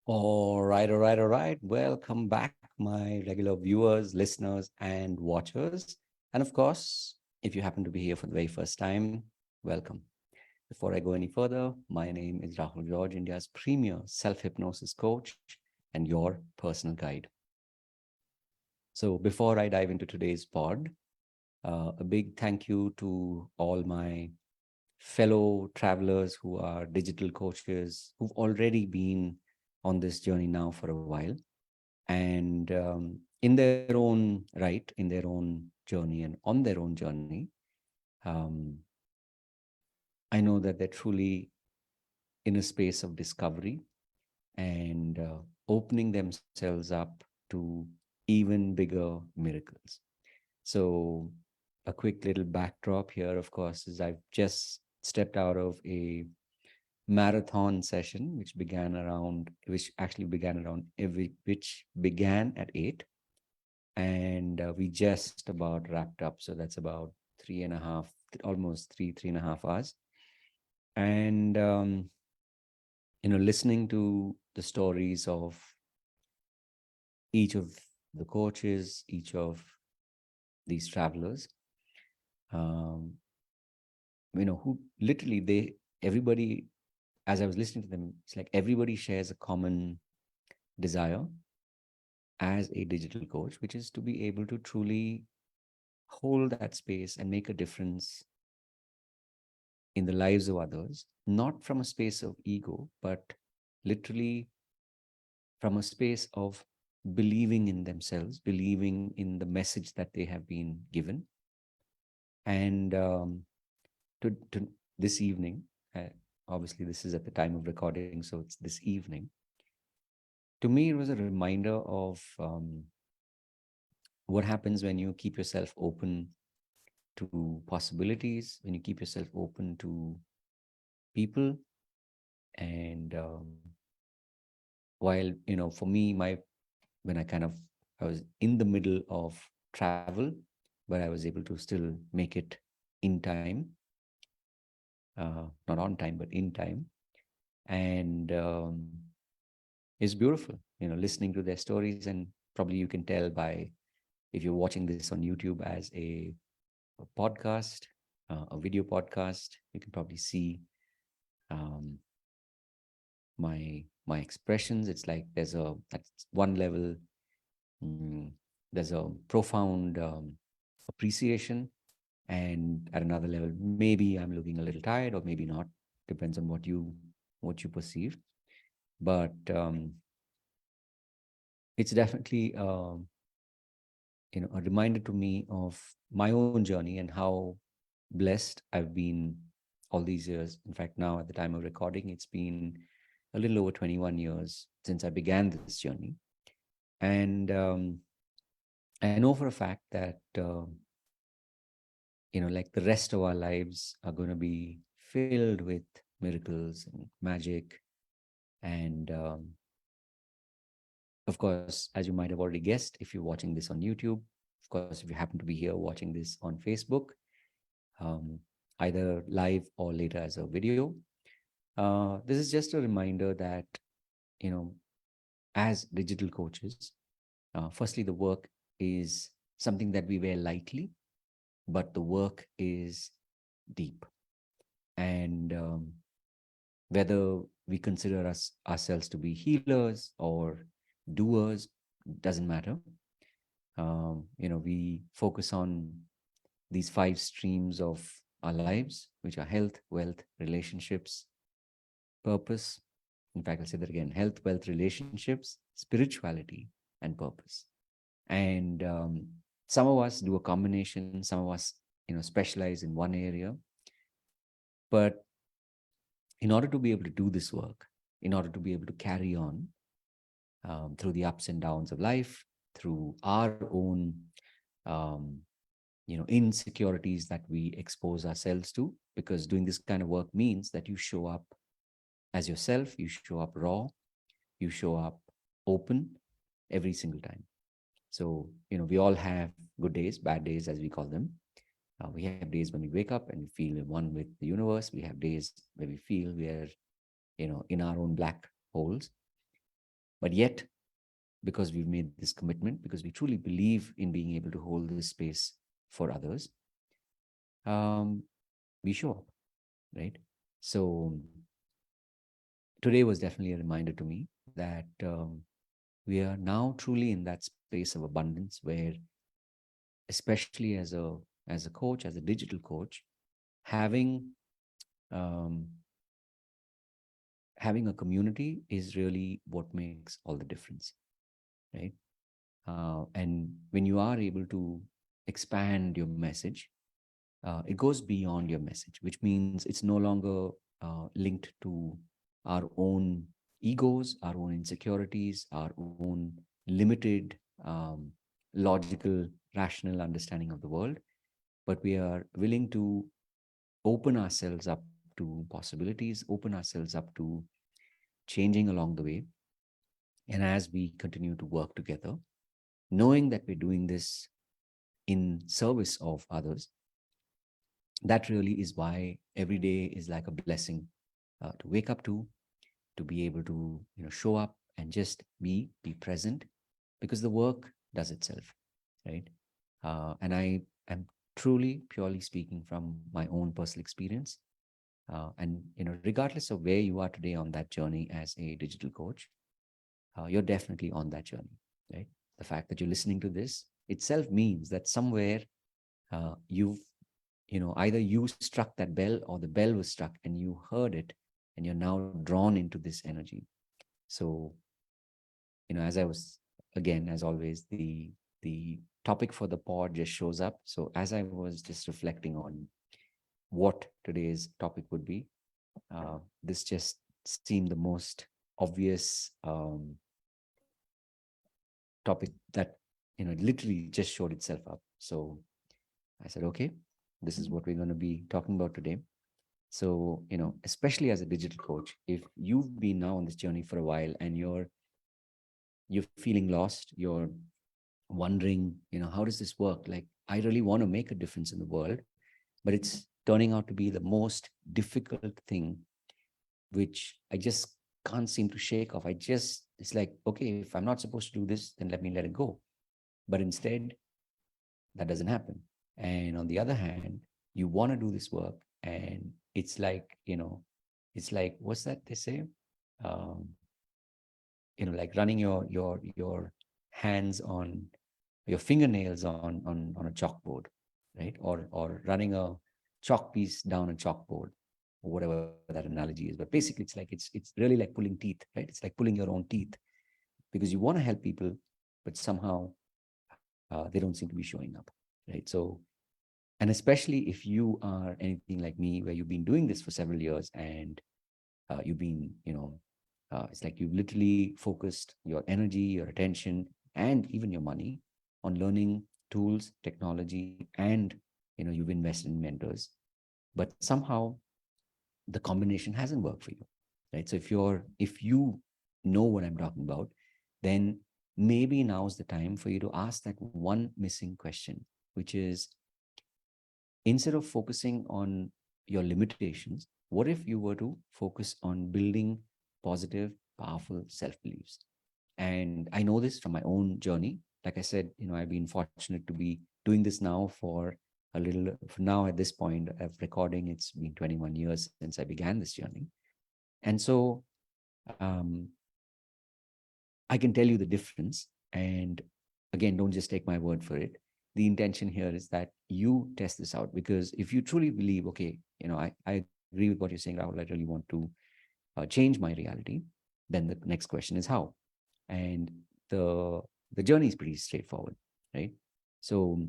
All right. Welcome back, my regular viewers, listeners, and watchers. And of course, if you happen to be here for the very first time, welcome. Before I go any further, my name is Rahul George, India's premier self hypnosis coach and your personal guide. So, before I dive into today's pod, a big thank you to all my fellow travelers who are digital coaches who've already been on this journey now for a while. And in their own right, in their own journey, and on their own journey, um, I know that they're truly in a space of discovery and opening themselves up to even bigger miracles. So, a quick little backdrop here, of course, is I've just stepped out of a marathon session, which actually began around which began at 8, and we just about wrapped up. So that's about three and a half, almost 3.5 hours. And listening to the stories of each of the coaches, each of these travelers, um, who literally everybody, as I was listening to them, it's like everybody shares a common desire as a digital coach, which is to be able to truly hold that space and make a difference in the lives of others, not from a space of ego, but literally from a space of believing in themselves, believing in the message that they have been given. And to this evening, obviously, this is at the time of recording, so it's this evening. To me, it was a reminder of what happens when you keep yourself open to possibilities, when you keep yourself open to people. And while, for me, when I was in the middle of travel, but I was able to still make it in time, not on time, but in time. And it's beautiful, listening to their stories. And probably you can tell by, if you're watching this on YouTube as a podcast, a video podcast, you can probably see um, my expressions. It's like at one level, mm, there's a profound appreciation, and at another level, maybe I'm looking a little tired, or maybe not. Depends on what you perceive. But it's definitely a reminder to me of my own journey and how blessed I've been all these years. In fact, now at the time of recording, it's been a little over 21 years since I began this journey. And I know for a fact that, like the rest of our lives are going to be filled with miracles and magic. And of course, as you might have already guessed, if you're watching this on YouTube, of course, if you happen to be here watching this on Facebook, um, either live or later as a video, this is just a reminder that, you know, as digital coaches, firstly, the work is something that we wear lightly, but the work is deep. And whether we consider ourselves to be healers or doers, doesn't matter. We focus on these 5 streams of our lives, which are health, wealth, relationships, purpose. In fact, I'll say that again: health, wealth, relationships, spirituality, and purpose. And some of us do a combination, some of us, specialize in one area. But in order to be able to do this work, in order to be able to carry on through the ups and downs of life, through our own insecurities that we expose ourselves to, because doing this kind of work means that you show up as yourself, you show up raw, you show up open every single time. So, we all have good days, bad days, as we call them. We have days when we wake up and we feel one with the universe. We have days where we feel we are, in our own black holes. But yet, because we've made this commitment, because we truly believe in being able to hold this space for others, um, we show up, right? So today was definitely a reminder to me that we are now truly in that space of abundance where, especially as a coach, as a digital coach, having um, having a community is really what makes all the difference, right? And when you are able to expand your message, it goes beyond your message, which means it's no longer linked to our own egos, our own insecurities, our own limited logical, rational understanding of the world, but we are willing to open ourselves up to possibilities, open ourselves up to changing along the way. And as we continue to work together, knowing that we're doing this in service of others, that really is why every day is like a blessing to wake up to be able to show up and just be present, because the work does itself, right? And I am truly purely speaking from my own personal experience. And regardless of where you are today on that journey as a digital coach, you're definitely on that journey, right? The fact that you're listening to this itself means that somewhere you've either you struck that bell or the bell was struck and you heard it, and you're now drawn into this energy. So as I was, again, as always, the topic for the pod just shows up. So as I was just reflecting on what today's topic would be, this just seemed the most obvious topic that literally just showed itself up. So I said, okay, this is what we're going to be talking about today. So especially as a digital coach, if you've been now on this journey for a while and you're feeling lost, you're wondering, how does this work? Like, I really want to make a difference in the world, but it's turning out to be the most difficult thing, which I just can't seem to shake off. It's like, okay, if I'm not supposed to do this, then let me let it go. But instead, that doesn't happen. And on the other hand, you want to do this work, and it's like, it's like, what's that they say? Um, like running your hands on your fingernails on a chalkboard, right? Or running a chalk piece down a chalkboard, or whatever that analogy is. But basically, it's really like pulling teeth, right? It's like pulling your own teeth, because you want to help people, but somehow they don't seem to be showing up, right? So, and especially if you are anything like me, where you've been doing this for several years, and you've been, it's like you've literally focused your energy, your attention, and even your money on learning tools, technology, and you've invested in mentors, but somehow the combination hasn't worked for you, right? So if you know what I'm talking about, then maybe now's the time for you to ask that one missing question, which is, instead of focusing on your limitations, what if you were to focus on building positive, powerful self beliefs? And I know this from my own journey. Like I said, I've been fortunate to be doing this now for a little, for now at this point of recording, it's been 21 years since I began this journey. And so um, I can tell you the difference. And again, don't just take my word for it. The intention here is that you test this out, because if you truly believe, okay, I agree with what you're saying, Rahul, I really want to change my reality, then the next question is how. And the the journey is pretty straightforward, right? So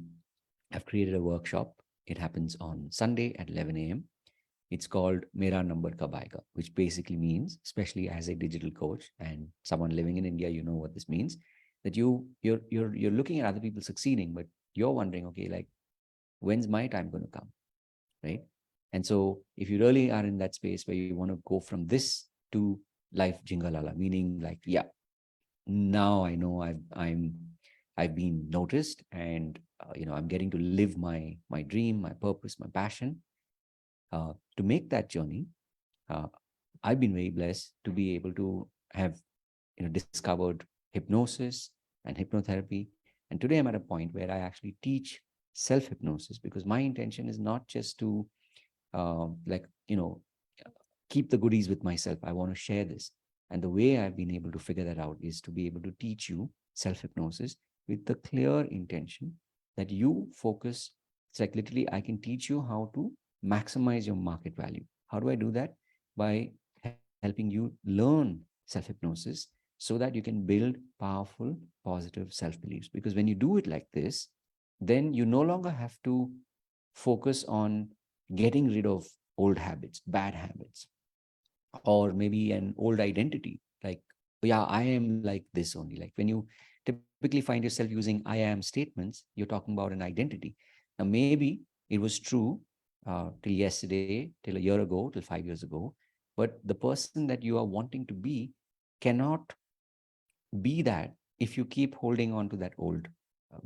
I've created a workshop. It happens on Sunday at 11 a.m. It's called Mera Number Kab Aayega, which basically means, especially as a digital coach and someone living in India, you know what this means, that you're looking at other people succeeding, but you're wondering, okay, like, when's my time going to come, right? And so if you really are in that space where you want to go from this to life jingalala, meaning like, yeah, now I know I've been noticed, and I'm getting to live my dream, my purpose, my passion. To make that journey, uh, I've been very blessed to be able to have discovered hypnosis and hypnotherapy. And today I'm at a point where I actually teach self hypnosis, because my intention is not just to like keep the goodies with myself. I want to share this. And the way I've been able to figure that out is to be able to teach you self hypnosis with the clear intention that you focus. It's like literally, I can teach you how to maximize your market value. How do I do that? By helping you learn self hypnosis so that you can build powerful, positive self beliefs. Because when you do it like this, then you no longer have to focus on getting rid of old habits, bad habits, or maybe an old identity. Like, yeah, I am like this only. Like when you typically find yourself using I am statements, you're talking about an identity. Now, maybe it was true till yesterday, till a year ago, till 5 years ago, but the person that you are wanting to be cannot be that if you keep holding on to that old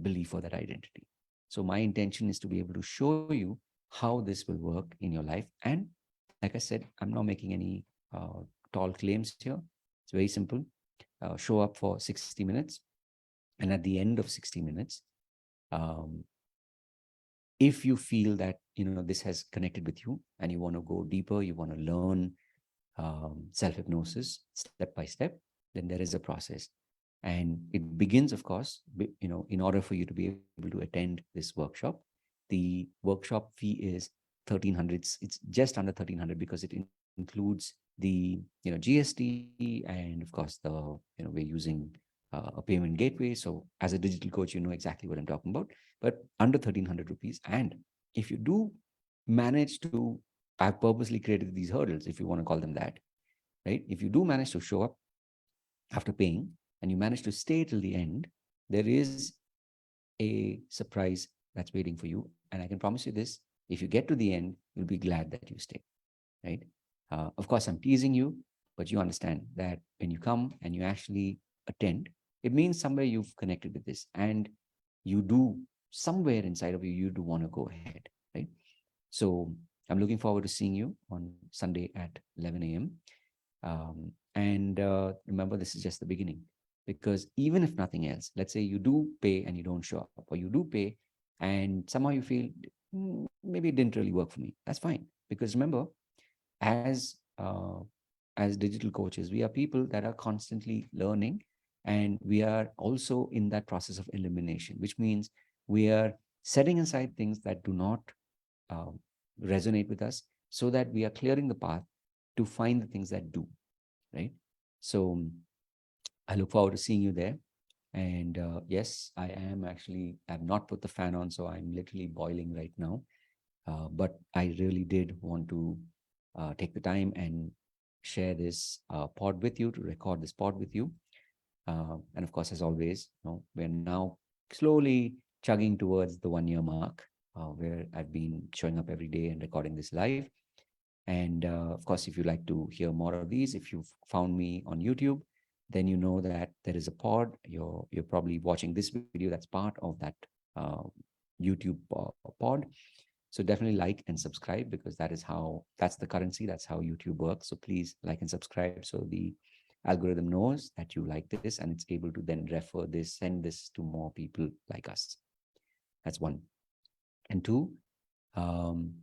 belief or that identity. So my intention is to be able to show you how this will work in your life. And like I said, I'm not making any tall claims here. It's very simple. Show up for 60 minutes. And at the end of 60 minutes, um, if you feel that this has connected with you and you want to go deeper, you want to learn self hypnosis step by step, then there is a process. And it begins, of course, in order for you to be able to attend this workshop, the workshop fee is 1,300. It's just under 1,300 because it includes the GST, and of course we're using a payment gateway. So as a digital coach, you know exactly what I'm talking about. But under 1,300 rupees, and if you do manage to, I've purposely created these hurdles, if you want to call them that, right? If you do manage to show up after paying and you manage to stay till the end, there is a surprise that's waiting for you. And I can promise you this: if you get to the end, you'll be glad that you stay, right? Of course, I'm teasing you, but you understand that when you come and you actually attend, it means somewhere you've connected with this, and you do, somewhere inside of you, you do want to go ahead, right? So I'm looking forward to seeing you on Sunday at 11 a.m. And remember, this is just the beginning, because even if nothing else, let's say you do pay and you don't show up, or you do pay and somehow you feel, maybe it didn't really work for me. That's fine, because remember, as as digital coaches, we are people that are constantly learning, and we are also in that process of elimination, which means we are setting aside things that do not uh, resonate with us, so that we are clearing the path to find the things that do, right? So I look forward to seeing you there. And yes, I am actually, I've not put the fan on, so I'm literally boiling right now. But I really did want to take the time and share this pod with you, to record this pod with you. And of course, as always, we're now slowly chugging towards the 1 year mark, where I've been showing up every day and recording this live. And of course, if you like to hear more of these, if you've found me on YouTube, then you know that there is a pod. You're probably watching this video that's part of that uh, YouTube pod. So definitely like and subscribe, because that's the currency. That's how YouTube works. So please like and subscribe, so the algorithm knows that you like this, and it's able to then refer this, send this to more people like us. That's one. And two, um,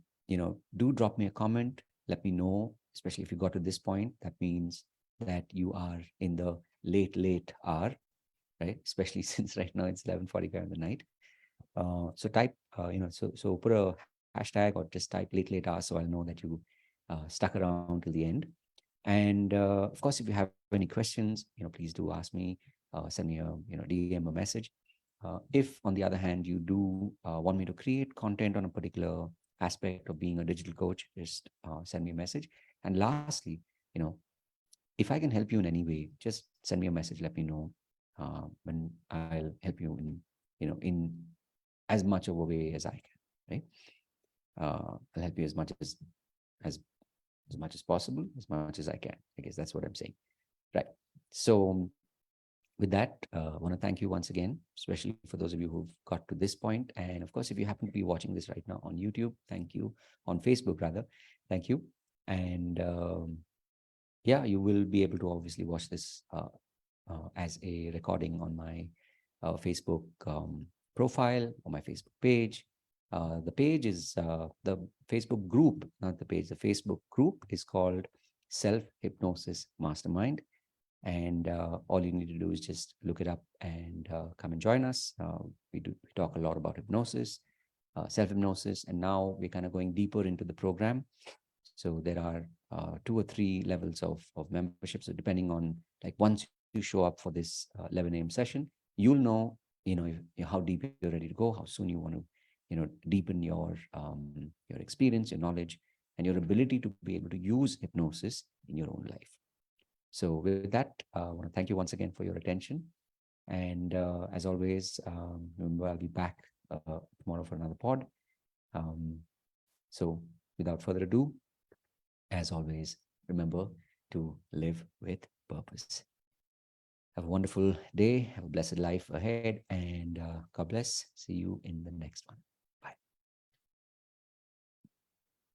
do drop me a comment. Let me know, especially if you got to this point. That means that you are in the late hour, right? Especially since right now it's 11:45 in the night. So type, so put a hashtag or just type late hour, so I'll know that you stuck around till the end. And of course, if you have any questions, please do ask me. Send me a DM, a message. If on the other hand you do want me to create content on a particular aspect of being a digital coach, just send me a message. And lastly, if I can help you in any way, just send me a message. Let me know, when I'll help you in as much of a way as I can. Right? I'll help you as as much as possible, as much as I can. I guess that's what I'm saying. Right. So with that, I want to thank you once again, especially for those of you who've got to this point. And of course, if you happen to be watching this right now on YouTube, thank you. On Facebook, rather, thank you. And yeah, you will be able to obviously watch this as a recording on my Facebook profile or my Facebook page. The page is the Facebook group, not the page. The Facebook group is called Self Hypnosis Mastermind. And all you need to do is just look it up and come and join us. We talk a lot about hypnosis, self hypnosis, and now we're kind of going deeper into the program. So there are 2 or 3 levels of membership. So depending on, like, once you show up for this 11 a.m. session, you'll know, how deep you're ready to go, how soon you want to, deepen your experience, your knowledge, and your ability to be able to use hypnosis in your own life. So with that, I want to thank you once again for your attention. And as always, remember, I'll be back tomorrow for another pod. Um, so without further ado, as always, remember to live with purpose. Have a wonderful day. Have a blessed life ahead. And God bless. See you in the next one.